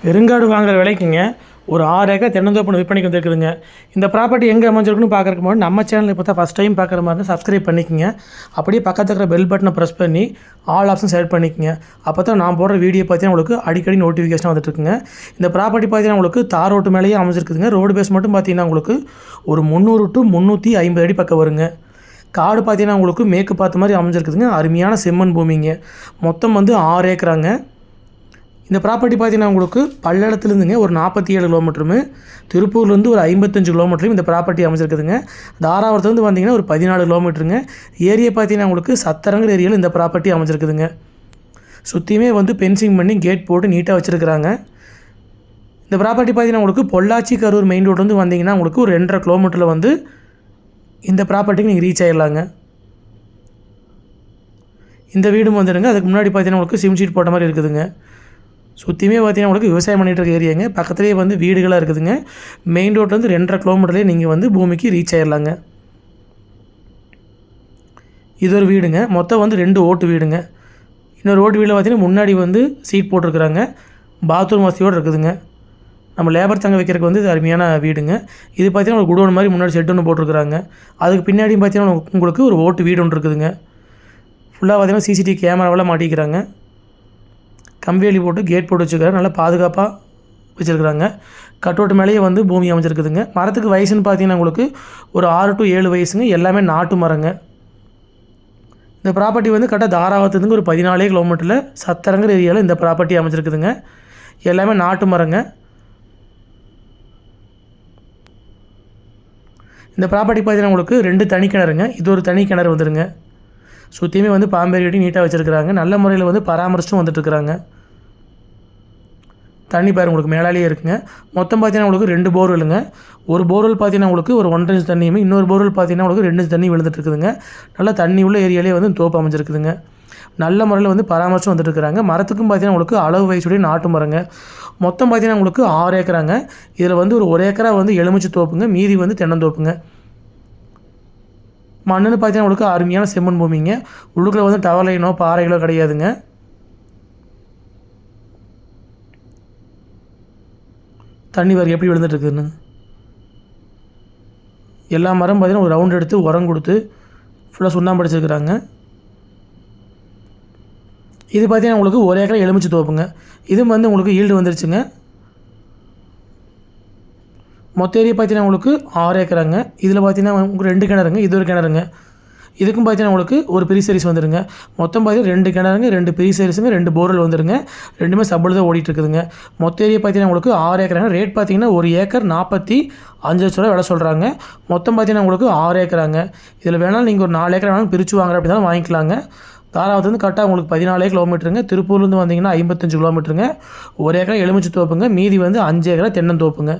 பெருங்காடு வாங்குற விலைக்குங்க ஒரு 6 ஏக்கர் தென்னந்தோப்பு விற்பனைக்கு வந்துருக்குதுங்க. இந்த ப்ராப்பர்ட்டி எங்கே அமைஞ்சிருக்குன்னு பார்க்குறதுக்கு முன்னாடி நம்ம சேனல் இப்போ தான் ஃபஸ்ட் டைம் பார்க்குற மாதிரி சப்ஸ்கிரைப் பண்ணிக்கங்க. அப்படியே பக்கத்தில் இருக்கிற பெல் பட்டனை ப்ரெஸ் பண்ணி ஆல் ஆப்ஷன் செலக்ட் பண்ணிக்கங்க. அப்போ தான் நான் போடுற வீடியோ பார்த்தீங்கன்னா உங்களுக்கு அடிக்கடி நோட்டிஃபிகேஷன் வந்துட்டுருக்குங்க. இந்த ப்ராப்பர்ட்டி பார்த்தீங்கன்னா உங்களுக்கு தார் ரோட்டு மேலேயே அமைஞ்சிருக்குதுங்க. ரோடு பேஸ் மட்டும் பார்த்தீங்கன்னா உங்களுக்கு ஒரு 300 to 350 அடி பக்கம் வருங்க. காடு பார்த்தீங்கன்னா உங்களுக்கு மேற்கு பார்த்த மாதிரி அமைஞ்சிருக்குதுங்க. அருமையான செம்மண் பூமிங்க. மொத்தம் வந்து 6 ஏக்கராங்க. இந்த ப்ராப்பர்ட்டி பார்த்தீங்கன்னா உங்களுக்கு பல்லடத்துலேருந்துங்க ஒரு 47 கிலோமீட்டருமே, திருப்பூர்லேருந்து ஒரு 55 கிலோமீட்டரும் இந்த ப்ராப்பர்ட்டி அமைச்சிருக்குதுங்க. தாராபுரத்துலேருந்து வந்தீங்கன்னா ஒரு 14 கிலோமீட்டருங்க. ஏரியா பார்த்தீங்கன்னா உங்களுக்கு சத்தரங்கர் ஏரியாவில் இந்த ப்ராப்பர்ட்டி அமைச்சிருக்குதுங்க. சுற்றியுமே வந்து பென்சிங் பண்ணி கேட் போட்டு நீட்டாக வச்சுருக்குறாங்க. இந்த ப்ராப்பர்ட்டி பார்த்தீங்கன்னா உங்களுக்கு பொள்ளாச்சி கரூர் மெயின் ரோட்லேருந்து வந்தீங்கன்னா உங்களுக்கு ஒரு 2.5 கிலோமீட்டரில் வந்து இந்த ப்ராப்பர்ட்டிக்கு நீங்கள் ரீச் ஆகிடலாங்க. இந்த வீடும் வந்துடுங்க. அதுக்கு முன்னாடி பார்த்தீங்கன்னா உங்களுக்கு சிம் ஷீட் போட்ட மாதிரி இருக்குதுங்க. சுற்றியுமே பார்த்தீங்கன்னா உங்களுக்கு விவசாயம் பண்ணிகிட்டு இருக்க ஏரியாங்க. பக்கத்துலேயே வந்து வீடுகளாக இருக்குதுங்க. மெயின் ரோட்லேருந்து 2.5 கிலோமீட்டர்லேயே நீங்கள் வந்து பூமிக்கு ரீச் ஆகிடலாங்க. இது ஒரு வீடுங்க. மொத்தம் வந்து 2 ஓட்டு வீடுங்க. இன்னொரு ஓட்டு வீட்டில் பார்த்தீங்கன்னா முன்னாடி வந்து சீட் போட்டிருக்குறாங்க. பாத்ரூம் வசதியோடு இருக்குதுங்க. நம்ம லேபர் தங்க வைக்கிறதுக்கு வந்து இது அருமையான வீடுங்க. இது பார்த்தீங்கன்னா ஒரு குடோன் மாதிரி முன்னாடி ஷெட் ஒன்று போட்டிருக்குறாங்க. அதுக்கு பின்னாடியும் பார்த்தீங்கன்னா உங்களுக்கு ஒரு ஓட்டு வீடு ஒன்று இருக்குதுங்க. ஃபுல்லாக பார்த்தீங்கன்னா சிசிடிவி கேமராவெல்லாம் மாட்டிக்கிறாங்க. கம்பிவேலி போட்டு கேட் போட்டு வச்சுருக்காரு. நல்லா பாதுகாப்பாக வச்சுருக்குறாங்க. கட்டோட்டு மேலேயே வந்து பூமி அமைச்சிருக்குதுங்க. மரத்துக்கு வயசுன்னு பார்த்தீங்கன்னா உங்களுக்கு ஒரு 6 to 7 வயசுங்க. எல்லாமே நாட்டு மரங்க. இந்த ப்ராப்பர்ட்டி வந்து கரெக்டாக தாராபுரத்துலேருந்து ஒரு 14 கிலோமீட்டரில் சத்தரங்கர் ஏரியாவில் இந்த ப்ராப்பர்ட்டி அமைச்சிருக்குதுங்க. எல்லாமே நாட்டு மரங்க. இந்த ப்ராப்பர்ட்டி பார்த்தீங்கன்னா உங்களுக்கு 2 தனி கிணறுங்க. இது ஒரு தனி கிணறு வந்துடுங்க. சுற்றியுமே வந்து பாம்பேரி வெட்டி நீட்டாக வச்சுருக்குறாங்க. நல்ல முறையில் வந்து பராமரிச்சும் வந்துட்டுருக்குறாங்க. தண்ணி பாரு உங்களுக்கு மேலாலேயே இருக்குங்க. மொத்தம் பார்த்தீங்கன்னா உங்களுக்கு 2 போர்வெல்லுங்க. ஒரு போர்வெல் பார்த்தீங்கன்னா உங்களுக்கு ஒரு 1.5 இன்ச் தண்ணியுமே, இன்னொரு போர்வெல் பார்த்தீங்கன்னா உங்களுக்கு 2 இன்ச் தண்ணி விழுந்துட்டுருக்குதுங்க. நல்லா தண்ணி உள்ள ஏரியாலே வந்து தோப்பு அமைஞ்சிருக்குதுங்க. நல்ல முறையில் வந்து பராமரிச்சும் வந்துட்டுருக்குறாங்க. மரத்துக்கும் பார்த்தீங்கன்னா உங்களுக்கு அளவு வயசுடைய நாட்டு மரங்க. மொத்தம் பார்த்தீங்கன்னா உங்களுக்கு 6 ஏக்கராங்க. இதில் வந்து ஒரு ஏக்கரா வந்து எலுமிச்சை தோப்புங்க, மீதி வந்து தென்னந்தோப்புங்க. மண்ணுன்னு பார்த்தீங்கன்னா உங்களுக்கு அருமையான செம்மண் பூமிங்க. உள்ளுக்குள்ள வந்து டவர் லைனோ பாறைகளோ கிடையாதுங்க. தண்ணி வர எப்படி விழுந்துட்டுருக்குதுன்னு எல்லா மரம் பார்த்தீங்கன்னா ஒரு ரவுண்ட் எடுத்து உரம் கொடுத்து ஃபுல்லாக சுண்ணாம்பு அடிச்சிருக்கிறாங்க. இது பார்த்தீங்கன்னா உங்களுக்கு 1 ஏக்கரா எலுமிச்சை தோப்புங்க. இதுவும் வந்து உங்களுக்கு ஈல்டு வந்துருச்சுங்க. மொத்த ஏரியா பார்த்தீங்கன்னா உங்களுக்கு 6 ஏக்கராங்க. இதில் பார்த்தீங்கன்னா உங்களுக்கு 2 கிணறுங்க. இது ஒரு கிணறுங்க. இதுக்கும் பார்த்தீங்கன்னா உங்களுக்கு ஒரு பெரிய சைஸ் வந்துடுங்க. மொத்தம் பார்த்தீங்கன்னா 2 கிணறுங்க, 2 பெரிய சைஸுங்க, 2 போர்வெல் வந்துடுங்க. ரெண்டுமே சப்பில் தான் ஓடிட்டுருக்குதுங்க. மொத்த ஏரியா பார்த்தீங்கன்னா உங்களுக்கு 6 ஏக்கராங்க. ரேட் பார்த்தீங்கன்னா 1 ஏக்கர் 45 லட்ச ரூபா விலை சொல்கிறாங்க. மொத்தம் பார்த்தீங்கன்னா உங்களுக்கு 6 ஏக்கராங்க. இதில் வேணாலும் நீங்கள் ஒரு 4 ஏக்கர் வேணாலும் பிரித்து வாங்குற அப்படி தான் வாங்கிக்கலாங்க. தாராபுரத்துலேருந்து கரெக்டாக உங்களுக்கு 14 கிலோமீட்டருங்க. திருப்பூர்லேருந்து வந்தீங்கன்னா 55 கிலோமீட்டருங்க. 1 ஏக்கரா எலுமிச்சை தோப்புங்க, மீதி வந்து 5 ஏக்கரா தென்னந்தோப்புங்க.